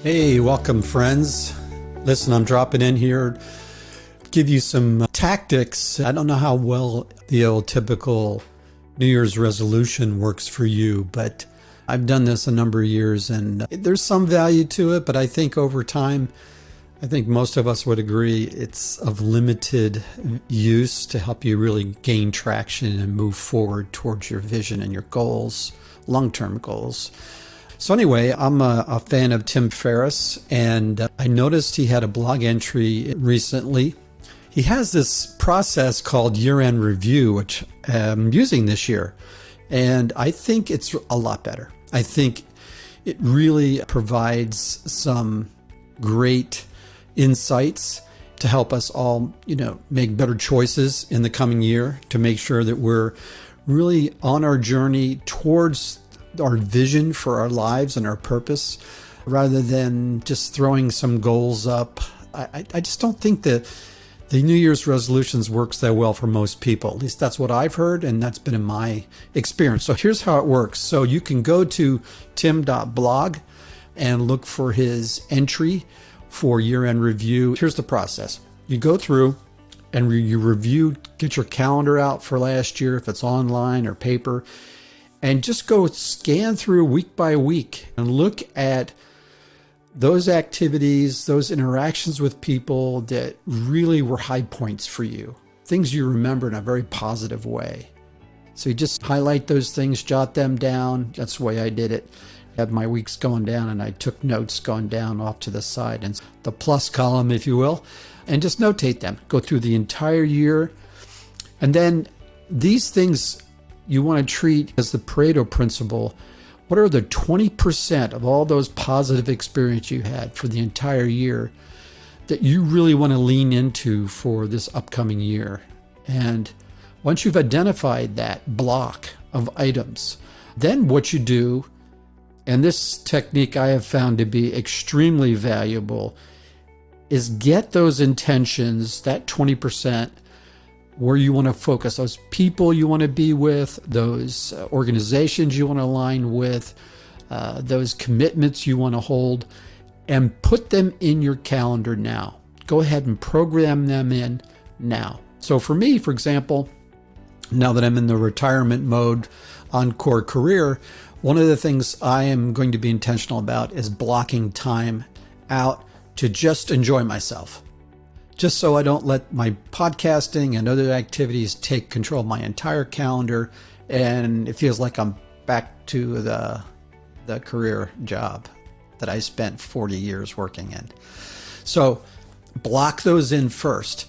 Hey, welcome friends. Listen, I'm dropping in here, give you some tactics. I don't know how well the old typical New Year's resolution works for you, but I've done this a number of years and there's some value to it, but I think over time, I think most of us would agree it's of limited use to help you really gain traction and move forward towards your vision and your goals, long-term goals. So anyway, I'm a fan of Tim Ferriss, and I noticed he had a blog entry recently. He has this process called year-end review, which I'm using this year, and I think it's a lot better. I think it really provides some great insights to help us all, make better choices in the coming year, to make sure that we're really on our journey towards our vision for our lives and our purpose, rather than just throwing some goals up. I just don't think that the New Year's resolutions works that well for most people. At least that's what I've heard, and that's been in my experience. So here's how it works. So you can go to tim.blog and look for his entry for year-end review. Here's the process. You go through and you review, get your calendar out for last year, if it's online or paper, and just go scan through week by week and look at those activities, those interactions with people that really were high points for you, things you remember in a very positive way. So you just highlight those things, jot them down. That's the way I did it. I had my weeks going down and I took notes going down off to the side, and the plus column, if you will, and just notate them. Go through the entire year. And then these things you want to treat as the Pareto principle. What are the 20% of all those positive experiences you had for the entire year that you really want to lean into for this upcoming year? And once you've identified that block of items, then what you do, and this technique I have found to be extremely valuable, is get those intentions, that 20%, where you want to focus, those people you want to be with, those organizations you want to align with, those commitments you want to hold, and put them in your calendar now. Go ahead and program them in now. So for me, for example, now that I'm in the retirement mode on core career, one of the things I am going to be intentional about is blocking time out to just enjoy myself. Just so I don't let my podcasting and other activities take control of my entire calendar, and it feels like I'm back to the career job that I spent 40 years working in. So block those in first.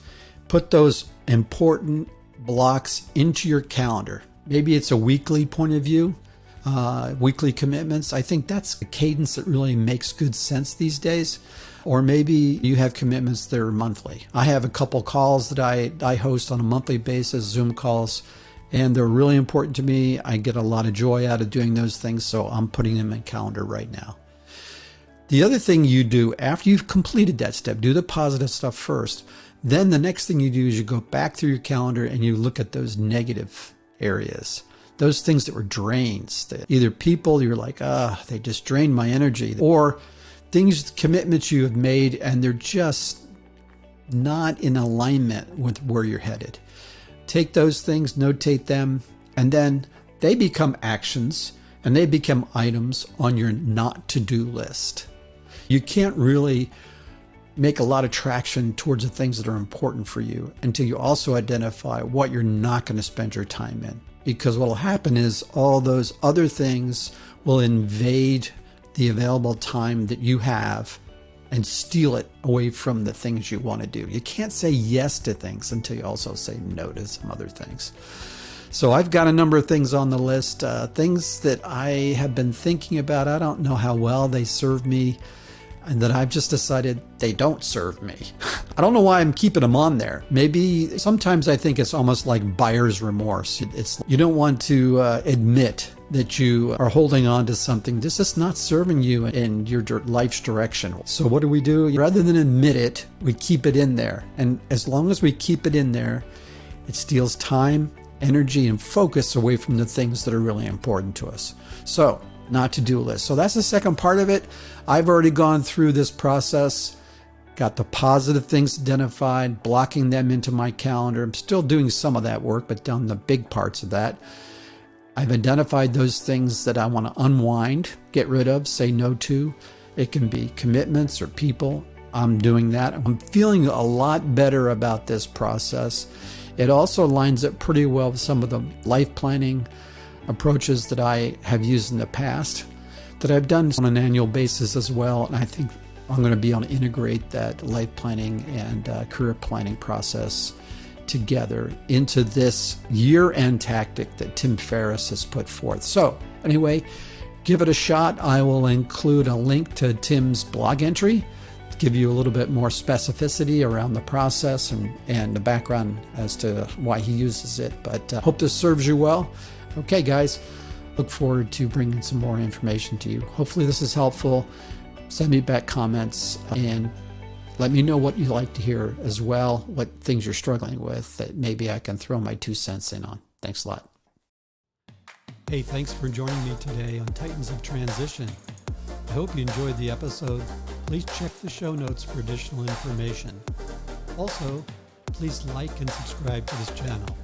Put those important blocks into your calendar. Maybe it's a weekly point of view, weekly commitments. I think that's a cadence that really makes good sense these days. Or maybe you have commitments that are monthly. I have a couple calls that I host on a monthly basis, Zoom calls, and they're really important to me. I get a lot of joy out of doing those things, so I'm putting them in calendar right now. The other thing you do after you've completed that step, do the positive stuff first. Then the next thing you do is you go back through your calendar and you look at those negative areas, those things that were drains, that either people you're like, they just drained my energy, or things, commitments you have made, and they're just not in alignment with where you're headed. Take those things, notate them, and then they become actions and they become items on your not to-do list. You can't really make a lot of traction towards the things that are important for you until you also identify what you're not going to spend your time in. Because what will happen is all those other things will invade the available time that you have and steal it away from the things you want to do. You can't say yes to things until you also say no to some other things. So I've got a number of things on the list, things that I have been thinking about. I don't know how well they serve me, and that I've just decided they don't serve me. I don't know why I'm keeping them on there. Maybe sometimes I think it's almost like buyer's remorse. It's you don't want to admit that you are holding on to something that's just not serving you in your life's direction. So what do? Rather than admit it, we keep it in there. And as long as we keep it in there, it steals time, energy, and focus away from the things that are really important to us. So not to-do list. So that's the second part of it. I've already gone through this process, got the positive things identified, blocking them into my calendar. I'm still doing some of that work, but done the big parts of that. I've identified those things that I want to unwind, get rid of, say no to. It can be commitments or people. I'm doing that. I'm feeling a lot better about this process. It also lines up pretty well with some of the life planning approaches that I have used in the past, that I've done on an annual basis as well. And I think I'm going to be able to integrate that life planning and career planning process together into this year-end tactic that Tim Ferriss has put forth. So anyway, give it a shot. I will include a link to Tim's blog entry to give you a little bit more specificity around the process and the background as to why he uses it. But hope this serves you well. Okay, guys, look forward to bringing some more information to you. Hopefully this is helpful. Send me back comments and let me know what you'd like to hear as well, what things you're struggling with that maybe I can throw my 2 cents in on. Thanks a lot. Hey, thanks for joining me today on Titans of Transition. I hope you enjoyed the episode. Please check the show notes for additional information. Also, please like and subscribe to this channel.